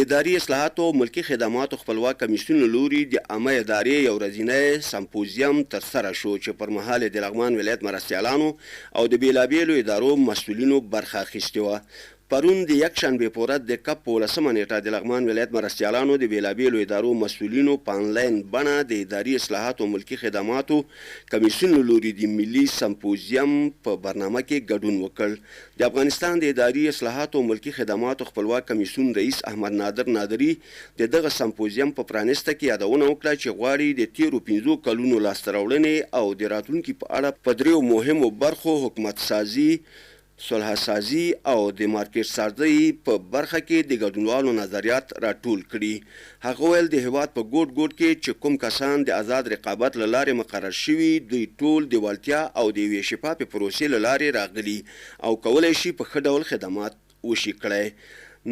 اداري اصلاحاتو او ملکي خدماتو خپلواک کمیسیون له لوري د عامه ادارې یو ورځنی سمپوزیم ترسره شو چې پر مهال د لغمان ولایت مرستیالانو او د بیلابیلو ادارو مسؤلینو برخه اخیستې وه. پرون د یکشنبې په ورځ د کپ په 18مه نیټه د لغمان ولایت مرستیالانو د بیلابیلو ادارو مسؤلینو په آنلاین بڼه د اداري اصلاحاتو او ملکي خدماتو کمیسیون له لوري د ملي سمپوزیم په برنامه کې ګډون وکړ. د افغانستان د اداري اصلاحاتو او ملکي خدماتو خپلواک کمیسیون رئیس احمد نادر نادري د دغه سمپوزیم په پرانیسته کې یادونه وکړه چې غواړي د تیرو 15 کلونو لاسته راوړنې او د راتلونکي په اړه په دریو مهمو برخو حکومت سازي، صلح سازي او د مارکیټ سازي په برخه کې د ګډونوالو نظریات راټول کړي. هغه ویل د هیواد په ګوټ ګوټ کې چې کوم کسان د آزاد رقابت له لارې مقرر شوي دوی ټول د والتیا او د یوې شفافې پروسې له لارې راغلي او کولی شي په ښه ډول خدمات وشي کړی.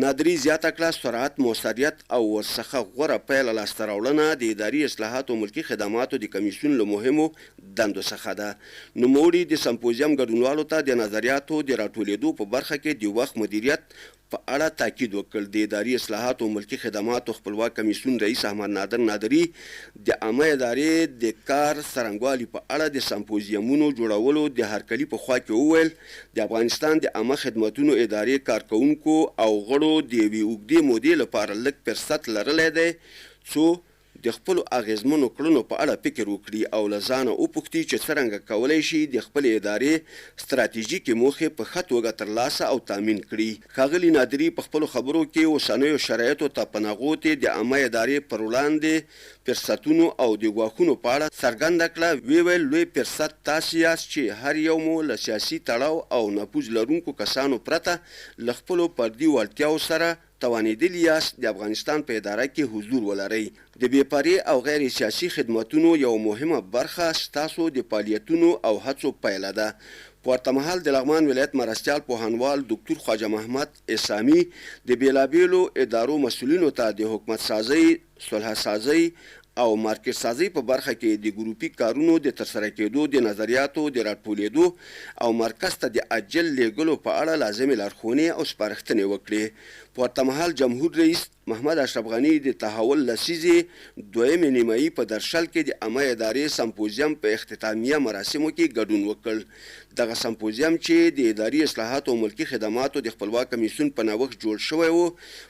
نادري زیاته کړه سرعت، مؤثریت او ورڅخه غوره پیله لاسته راوړنه د اداري اصلاحاتو او ملکي خدماتو د کمیسیون له مهمو دندو څخه ده. نوموړي د سمپوزیم ګډونوالو ته د نظریاتو د راټولېدو په برخه کې د وخت مدیریت په اړه تاکید وکړ. د اداري اصلاحاتو او ملکي خدماتو خپلواک کمیسیون رئیس احمد نادر نادري د عامه ادارې د کار څرنګوالي په اړه د سمپوزیمونو جوړولو د هرکلي په خوا کې وویل د افغانستان د عامه خدمتونو ادارې کارکوونکو او غړو د یوې اوږدې مودې لپاره لږ فرصت لرلی دی څو د خپلو اغیزمنو کړنو په اړه فکر وکړي او له ځانه وپوښتي چې څرنګه کولی شي د خپلې ادارې ستراتیژیکې موخې په ښه توګه ترلاسه او تامین کړي. ښاغلي نادري په خپلو خبرو کې اوسنیو شرایطو ته په نغوتې د عامه ادارې پر وړاندې فرصتونو او د ګواښونو په اړه څرګنده کړه. ویې ویل لوی فرصت تاسې یاست چې هر یو مو له سیاسي تړاو او نفوذ لرونکو کسانو پرته له خپلو فردي وړتیاو سره توانیدلی یاست د افغانستان په اداره کې حضور ولرئ. د بېپارې او غیر سیاسي خدمتونو یو مهمه برخه ستاسو د فعالیتونو او هڅو پایله ده. په ورته مهال د لغمان ولایت مرستیال پوهنوال ډاکټر خواجه محمد اسامي د بیلابیلو ادارو مسؤلینو ته د حکومت سازۍ، صلح سازۍ او مارکیټ سازۍ په برخه کې د ګروپي کارونو د ترسره کېدو د نظریاتو د راټولېدو او مرکز ته د اجل لیږلو په اړه لازمې لارښوونې او سپارښتنې وکړې. په ورته مهال جمهور رئیس محمد اشرف غني د تحول لسیزې دویمې نیمایي په درشل کې د عامه ادارې سمپوزیم په اختتامیه مراسمو کې ګډون وکړ. دغه سمپوزیم چې د اداري اصلاحاتو او ملکي خدماتو د خپلواک کمیسیون په نوښت جوړ شوی و،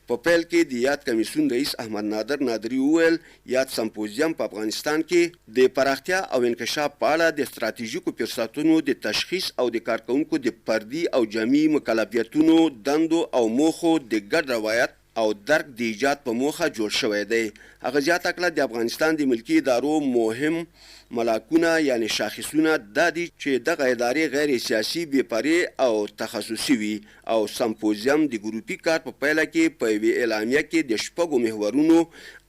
په پیل کې د یاد کمیسیون رئیس احمد نادر نادري وویل یاد سمپوزیم په افغانستان کې د پراختیا او انکشاف په اړه د ستراتیژیکو فرصتونو د تشخیص او د کارکوونکو د فردي او جمعي مکلفیتونو، دندو او موخو د ګډ روایت او درک د ایجاد په موخه جوړ شوی دی. هغه زیاته کړه د افغانستان د ملکي ادارو مهم ملاکونه یعنی شاخصونه دا دي چې دغه ادارې غیر سیاسي، بېپارې او تخصصي وي او سمپوزیم د ګروپي کار په پیله کې په یوې اعلامیه کې د 6 محورونو،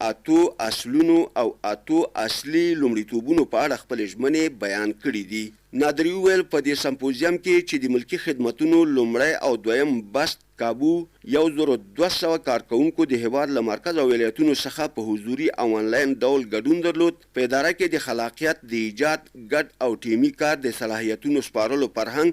8 اصلونو او 8 اصلي لومړیتوبونو په اړه خپلې ژمنې بیان کړي دي. نادري وویل په دې سمپوزیم کې چې د ملکي خدمتونو لومړی او دویم بست کابو 1200 کارکوونکو د هیواد له مرکز او ولایتونو څخه په حضوري او آنلاین ډول ګډون درلود. په اداره کې د خلاقیت، د ایجاد، ګډ او ټیمي کار، د صلاحیتونو سپارلو فرهنګ،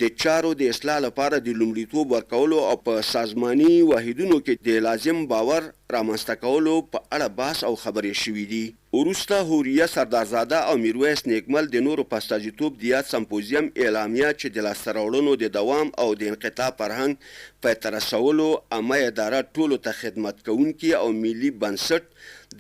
د چارو د اصلاح لپاره د لومړیتوب ورکولو او په سازماني واحدونو کې د لازم باور رامنځته کولو په اړه بحث او خبرې شوي دي. وروسته هوریه سردارزاده او میرویس نیکمل د نورو په استازیتوب د یاد سمپوزیم اعلامیه چې د لاسته راوړنو د دوام او د انقطاع فرهنګ په تر رسولو عامه اداره ټولو ته خدمت کوونکي او ملي بنسټ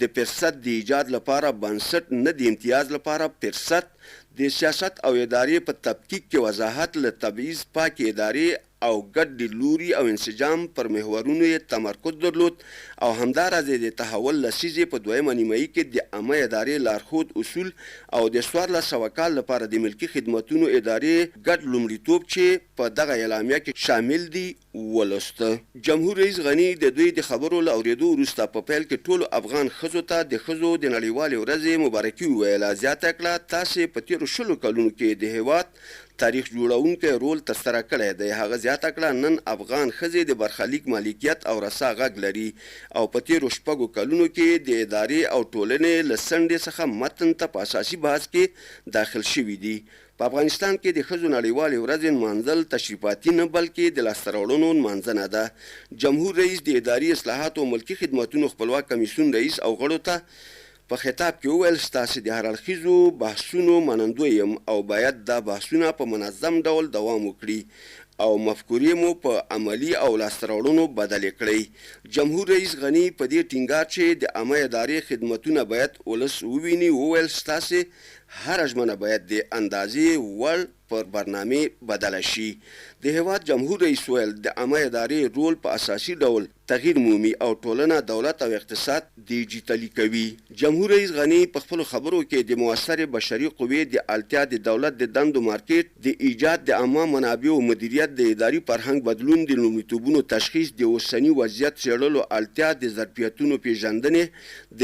د فرصت د ایجاد لپاره بنسټ، نه د امتیاز لپاره فرصت، د سیاست او ادارې په تفکیک کې وضاحت، له تبعیض پاکې ادارې او ګډ لیدلوري او انسجام پر محورونو یې تمرکز درلود او همداراز د تحول لسیزې په دویمه نیمایي کې د عامه ادارې لارښود اصول او د 1400 کال لپاره د ملکي خدمتونو ادارې ګډ لومړیتوب چې په دغه اعلامیه کې شامل دي ولسته. جمهور رئیس غني د دوی د خبرو له اورېدو وروسته په پیل کې ټولو افغان ښځو ته د ښځو د نړیوالې ورځې مبارکي وویله. زیاته کړه تاسې په تېرو 20 کلونو کې د هیواد تاریخ جوړونکی رول ترسره کړی دی. هغه زیاته کړه نن افغان ښځې د برخلیک مالکیت او رسا غږ لري او په تېرو 6 کلونو کې د ادارې او ټولنې له څنډې څخه متن ته په اساسي بحث کې داخل شوي دي. په افغانستان کې د ښځو نړیوالې ورځې نمانځل تشریفاتي نه بلکې د لاسته راوړنو نمانځنه ده. جمهور رئیس د اداري اصلاحاتو او ملکي خدمتونو خپلواک کمیسیون رئیس او غړو ته په خطاب کې وویل ستاسې د هر اړخیزو بحثونو منندوی یم او باید دا بحثونه په منظم ډول دوام وکړي او مفکورې مو په عملي او لاسته راوړنو بدلې کړئ. جمهور رئیس غني په دې ټینګار چې د عامه ادارې خدمتونه باید ولس وویني وویل ستاسې هر ژمنه باید د اندازې وړ پر برنامې بدله شي. د هیواد جمهور رئیس ویل د عامه ادارې رول په اساسي ډول تغییر مومي او ټولنه دولت او اقتصاد ډیجیټلي کوي. جمهور رئیس غني په خپلو خبرو کې د مؤثرې بشري قوې د اړتیا د دولت د دندو مارکیټ د ایجاد د عامه منابعو مدیریت د اداري فرهنګ بدلون د لومړیتوبونو تشخیص د اوسني وضعیت څېړلو اړتیا د ظرفیتونو پیژندنې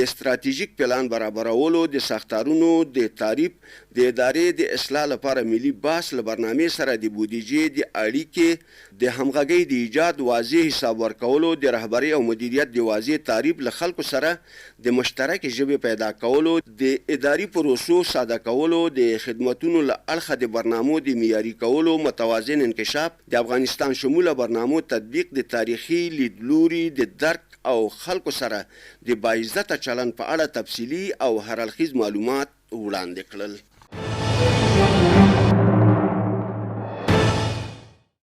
د ستراتیژیک پلان برابرولو د ساختارونو د تعریف د ادارې د اصلاح لپاره ملي بحث له برنامې سره د بودیجې د اړیکې د همغږۍ د ایجاد واضح حساب ورکولو د رهبرۍ او مدیریت د واضح تعریف له خلکو سره د مشترکې ژبې پیدا کولو د اداري پروسو ساده کولو د خدمتونو له اړخه د برنامو د معیاري کولو متوازن انکشاف د افغانستان شموله برنامو تطبیق د تاریخي لیدلوري د درک او خلکو سره د باعزته چلند په اړه تفصیلي او هر اړخیز معلومات وړاندې کړل.